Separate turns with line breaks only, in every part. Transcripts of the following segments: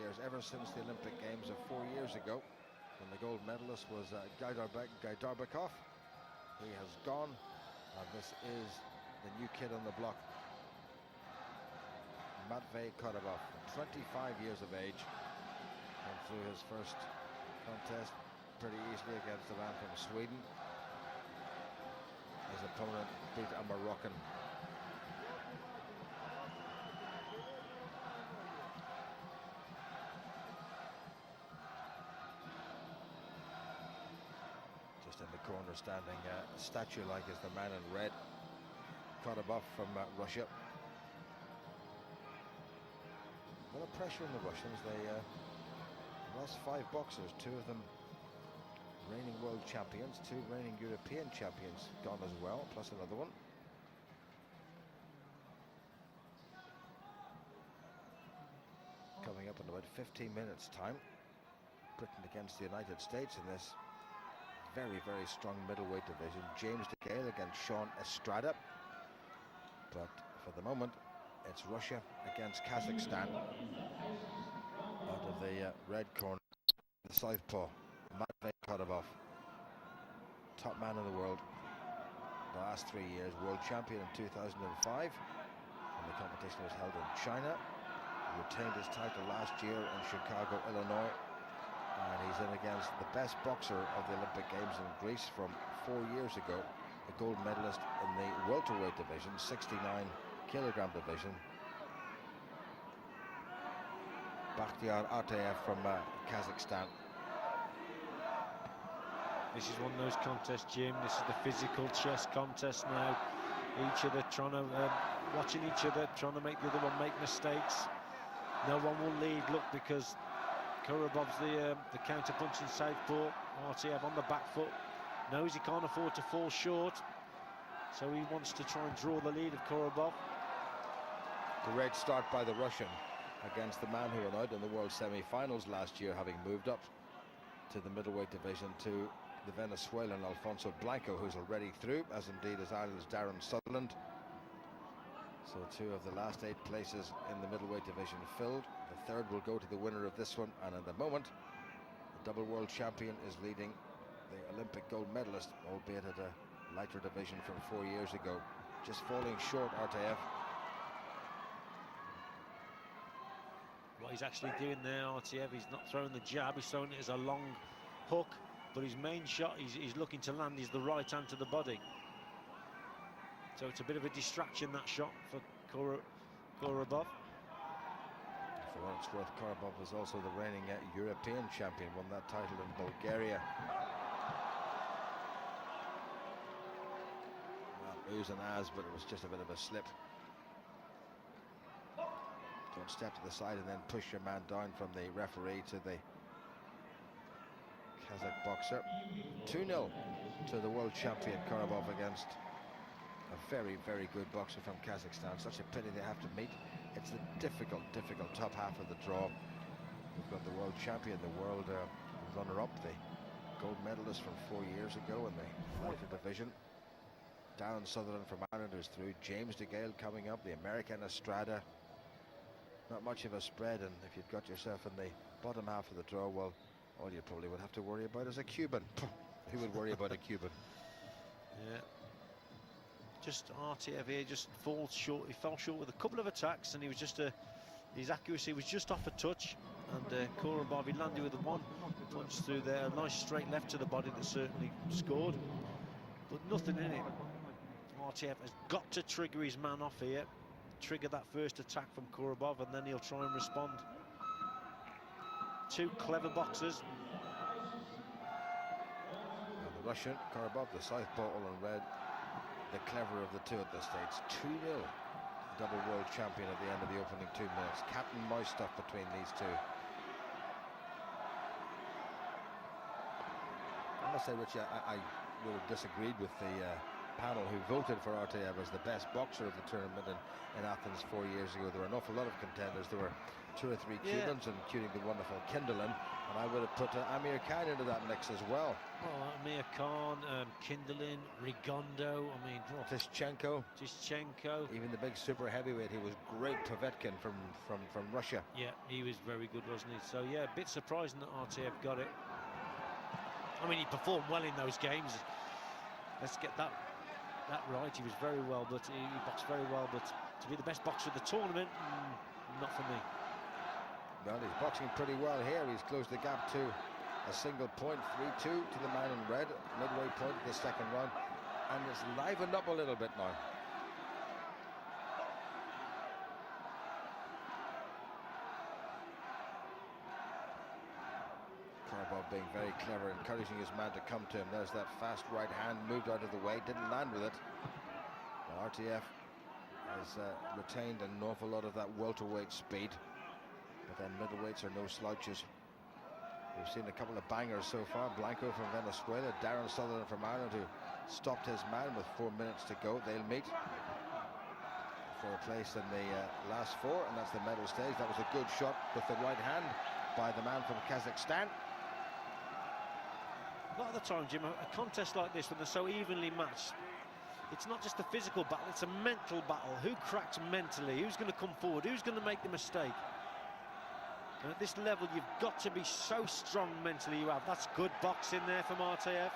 years, ever since the Olympic Games of 4 years ago, when the gold medalist was Gaidarbekov. He has gone, and this is the new kid on the block, Matvey Koробov, 25 years of age, went through his first contest pretty easily against the man from Sweden. His opponent beat a Moroccan. Just in the corner, standing statue-like, is the man in red, Koробov from Russia. A lot of pressure on the Russians. They lost 5 boxers, 2 of them reigning world champions, 2 reigning European champions gone as well, plus another one. Coming up in about 15 minutes time, Britain against the United States in this very, very strong middleweight division. James DeGale against Sean Estrada. But for the moment, it's Russia against Kazakhstan. Out of the red corner, the southpaw, Matvey Koробov, top man in the world the last 3 years, world champion in 2005 when the competition was held in China. He retained his title last year in Chicago, Illinois, and he's in against the best boxer of the Olympic Games in Greece from 4 years ago, the gold medalist in the welterweight division, 69-kilogram division, BATIYAR ARTAEV from Kazakhstan.
This is one of those contests, Jim. This is the physical chess contest now. Each other trying to, watching each other, trying to make the other one make mistakes. No one will lead, look, because Korobov's the counter-punching southpaw. Artaev on the back foot. Knows he can't afford to fall short. So he wants to try and draw the lead of Korobov.
Great start by the Russian against the man who went out in the world semi-finals last year, having moved up to the middleweight division, to the Venezuelan Alfonso Blanco, who's already through, as indeed is Ireland's Darren Sutherland. So 2 of the last 8 places in the middleweight division filled. The third will go to the winner of this one, and at the moment, the double world champion is leading the Olympic gold medalist, albeit at a lighter division from 4 years ago. Just falling short, Artaev.
What he's actually doing there, Artaev, he's not throwing the jab, he's throwing it as a long hook, but his main shot he's looking to land is the right hand to the body. So it's a bit of a distraction, that shot, for Korobov.
For what it's worth, Korobov was also the reigning European champion, won that title in Bulgaria. Well, oohs and ahs, but it was just a bit of a slip. Don't step to the side and then push your man down from the referee to the Kazakh boxer. 2-0 to the world champion Korobov against a very, very good boxer from Kazakhstan. Such a pity they have to meet. It's the difficult top half of the draw. We've got the world champion, the world runner-up, the gold medalist from 4 years ago in the lighter division, Darren Sutherland from Ireland, who's through. James DeGale coming up, the American Estrada. Not much of a spread, and if you'd got yourself in the bottom half of the draw, well, all you probably would have to worry about is a Cuban. Who would worry about a Cuban?
Yeah. Just Artaev here just falls short. He fell short with a couple of attacks, and he was just his accuracy was just off a touch. And Korobov, he landed with one punch through there, a nice straight left to the body that certainly scored, but nothing in it. Artaev has got to trigger his man off here, trigger that first attack from Korobov, and then he'll try and respond. 2 clever boxers.
And the Russian, Korobov, the southpaw, all in red, the clever of the 2 at this stage. 2-0, double world champion at the end of the opening 2 minutes. Cat and mouse stuff between these 2. I must say, Richie, I would have disagreed with the panel who voted for Artaev as the best boxer of the tournament in Athens 4 years ago. There were an awful lot of contenders. There were 2 or 3 Cubans, including the wonderful Kindlin, and I would have put Amir Khan into that mix as well.
Well, Amir Khan, Kindlin, Rigondo, I mean... Oh,
Tischenko. Even the big super heavyweight, he was great, Povetkin from Russia.
Yeah, he was very good, wasn't he? So, yeah, a bit surprising that Artaev got it. I mean, he performed well in those games. Let's get that right. He was very well, but he boxed very well. But to be the best boxer of the tournament, not for me.
Well, he's boxing pretty well here. He's closed the gap to a single point, 3-2 to the man in red, midway point of the second round, and it's livened up a little bit now. Koробov being very clever, encouraging his man to come to him. There's that fast right hand, moved out of the way, didn't land with it. Now, RTF has retained an awful lot of that welterweight speed, but then middleweights are no slouches. We've seen a couple of bangers so far. Blanco from Venezuela, Darren Sutherland from Ireland, who stopped his man with 4 minutes to go. They'll meet for a place in the last 4, and that's the medal stage. That was a good shot with the right hand by the man from Kazakhstan.
A lot of the time, Jim, a contest like this, when they're so evenly matched, it's not just a physical battle, it's a mental battle. Who cracks mentally? Who's going to come forward? Who's going to make the mistake? And at this level, you've got to be so strong mentally. That's good boxing there from Artaev.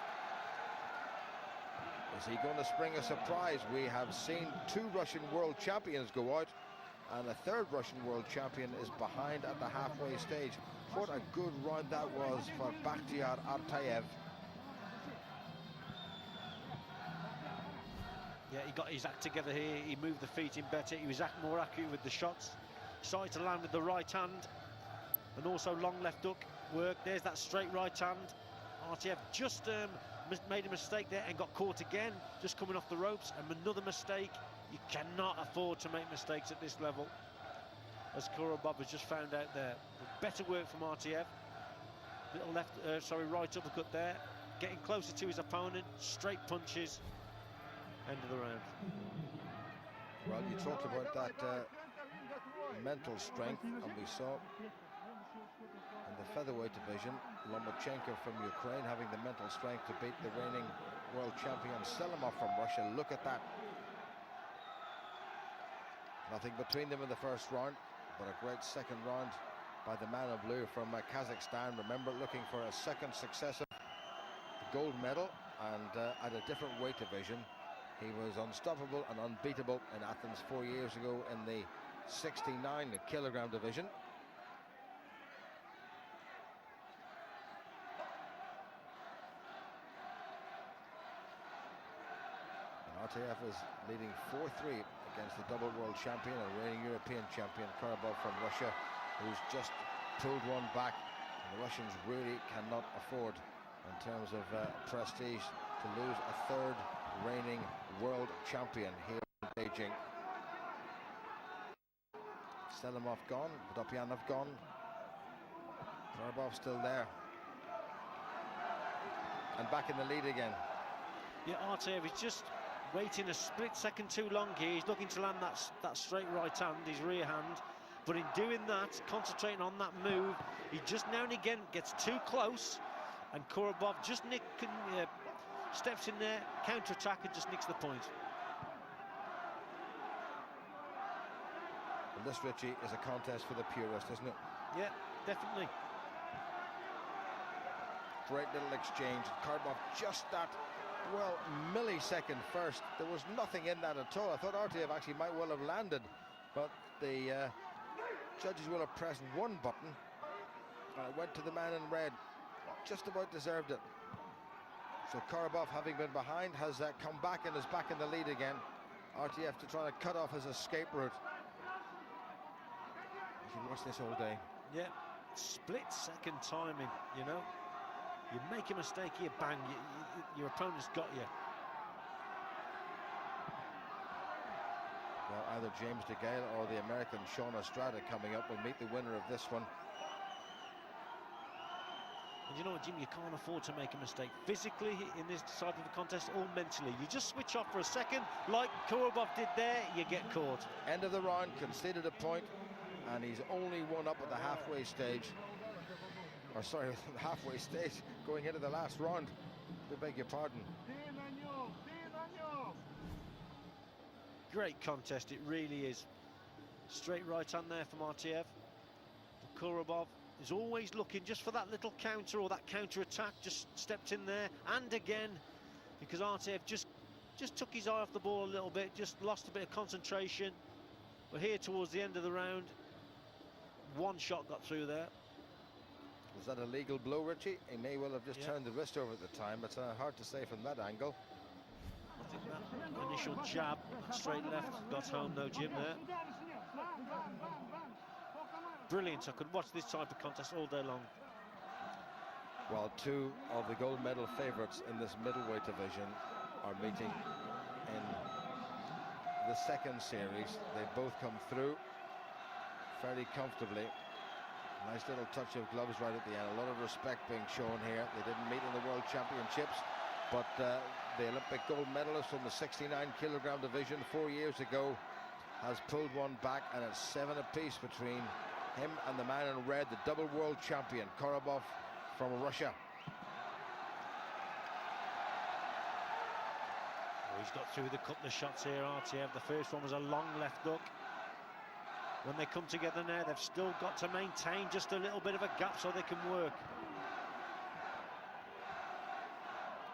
Is he going to spring a surprise? We have seen 2 Russian world champions go out, and a 3rd Russian world champion is behind at the halfway stage. What a good round that was for BATIYAR ARTAEV.
Yeah, he got his act together here. He moved the feet in better. He was more accurate with the shots. Started to land with the right hand, and also long left hook work. There's that straight right hand. Artaev just made a mistake there and got caught again, just coming off the ropes, and another mistake. You cannot afford to make mistakes at this level, as Koробov has just found out there. Better work from Artaev. Little right uppercut there, getting closer to his opponent. Straight punches. End of the round.
Well, you talked about that mental strength, and we saw in the featherweight division, Lomachenko from Ukraine having the mental strength to beat the reigning world champion Selimov from Russia. Look at that. Nothing between them in the first round, but a great second round by the man in blue from Kazakhstan. Remember, looking for a second successive gold medal, and at a different weight division. He was unstoppable and unbeatable in Athens 4 years ago in the 69 kilogram division. Artaev is leading 4-3 against the double world champion and reigning European champion Koробov from Russia, who's just pulled one back. And the Russians really cannot afford, in terms of prestige, to lose a 3rd reigning world champion here in Beijing. Selimov gone, Vodopyanov gone, Korobov still there, and back in the lead again.
Yeah, Artaev is just waiting a split second too long here. He's looking to land that straight right hand, his rear hand, but in doing that, concentrating on that move, he just now and again gets too close, and Korobov just steps in there, counter-attack, and just nicks the point.
Well, this, Richie, is a contest for the purist, isn't it?
Yeah, definitely.
Great little exchange. Korobov just that, well, millisecond first. There was nothing in that at all. I thought Artaev actually might well have landed, but the judges will have pressed one button. It went to the man in red. Just about deserved it. So Korobov, having been behind, has come back and is back in the lead again. Artaev to try to cut off his escape route. You can watch this all day.
Yeah, split second timing, you know. You make a mistake here, bang, your opponent's got you.
Well, either James DeGale or the American Sean Estrada coming up will meet the winner of this one.
And you know what, Jim, you can't afford to make a mistake physically in this side of the contest or mentally. You just switch off for a second, like Koробov did there, you get caught.
End of the round, conceded a point, and he's only one up at the halfway stage. Or sorry, the halfway stage, going into the last round. I beg your pardon.
Great contest, it really is. Straight right hand there from Artaev. Koробov is always looking just for that little counter or that counter attack, just stepped in there, and again, because Artaev just took his eye off the ball a little bit, just lost a bit of concentration. We're here towards the end of the round. One shot got through there.
Was that a legal blow, Richie? He may well have just turned the wrist over at the time. It's hard to say from that angle.
I think that initial jab, straight left, got home though, Jim, there. Brilliant. I could watch this type of contest all day long.
Well, two of the gold medal favourites in this middleweight division are meeting in the second series. They both come through fairly comfortably. Nice little touch of gloves right at the end. A lot of respect being shown here. They didn't meet in the World Championships, but the Olympic gold medalist from the 69-kilogram division 4 years ago has pulled one back, and it's 7 apiece between him and the man in red, the double world champion, Koробov from Russia.
He's got through the couple of shots here, Artaev. The first one was a long left hook. When they come together now, they've still got to maintain just a little bit of a gap so they can work.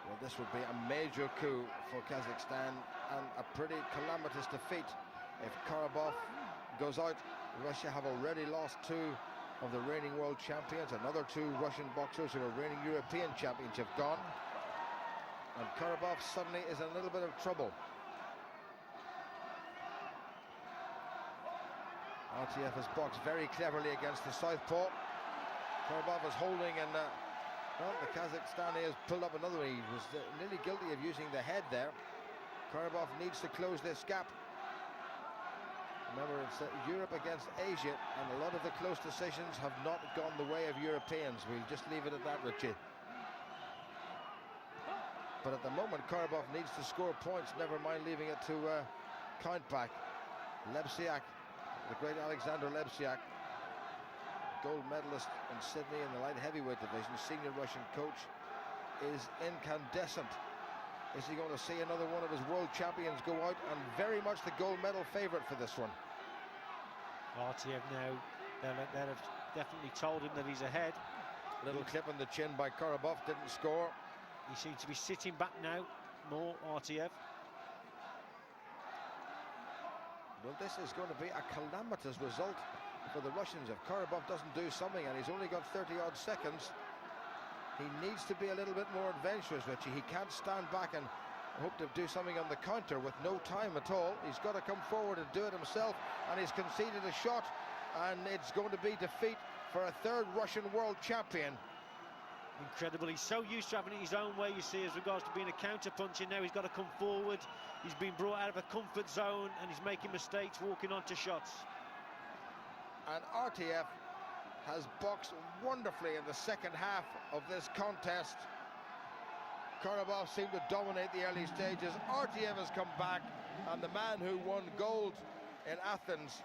Well, this would be a major coup for Kazakhstan and a pretty calamitous defeat if Koробov goes out. Russia have already lost 2 of the reigning world champions. Another 2 Russian boxers who are reigning European champions have gone. And Koробov suddenly is in a little bit of trouble. Artaev has boxed very cleverly against the southpaw. Koробov is holding, and well, the Kazakhstani has pulled up another one. He was nearly guilty of using the head there. Koробov needs to close this gap. Remember, it's Europe against Asia, and a lot of the close decisions have not gone the way of Europeans. We'll just leave it at that, Richie. But at the moment, Koробov needs to score points, never mind leaving it to count back. Lebsiak, the great Alexander Lebsiak, gold medalist in Sydney in the light heavyweight division, senior Russian coach, is incandescent. Is he going to see another one of his world champions go out? And very much the gold medal favourite for this one.
Artaev now, they'll have definitely told him that he's ahead.
Little clip in the chin by Koробov, didn't score.
He seems to be sitting back now, more Artaev.
Well, this is going to be a calamitous result for the Russians. If Koробov doesn't do something, and he's only got 30-odd seconds, he needs to be a little bit more adventurous, Richie. He can't stand back and hope to do something on the counter with no time at all. He's got to come forward and do it himself, and he's conceded a shot, and it's going to be defeat for a 3rd Russian world champion.
Incredible. He's so used to having it his own way, you see, as regards to being a counter-puncher. Now he's got to come forward. He's been brought out of a comfort zone, and he's making mistakes, walking onto shots.
And Artaev has boxed wonderfully in the second half of this contest. Koробov seemed to dominate the early stages. Artaev has come back, and the man who won gold in Athens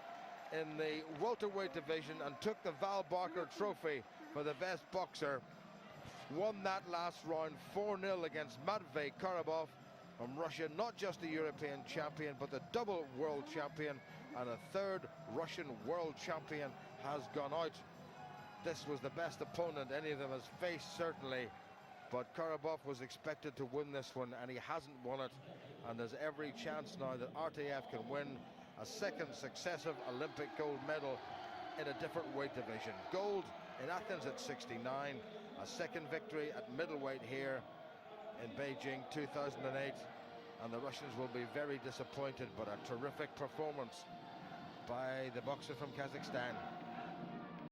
in the welterweight division and took the Val Barker Trophy for the best boxer won that last round 4-0 against Matvey Koробov from Russia. Not just the European champion, but the double world champion, and a 3rd Russian world champion has gone out. This was the best opponent any of them has faced, certainly, but Koробov was expected to win this one, and he hasn't won it, and there's every chance now that Artaev can win a 2nd successive Olympic gold medal in a different weight division. Gold in Athens at 69, a 2nd victory at middleweight here in Beijing 2008, and the Russians will be very disappointed, but a terrific performance by the boxer from Kazakhstan.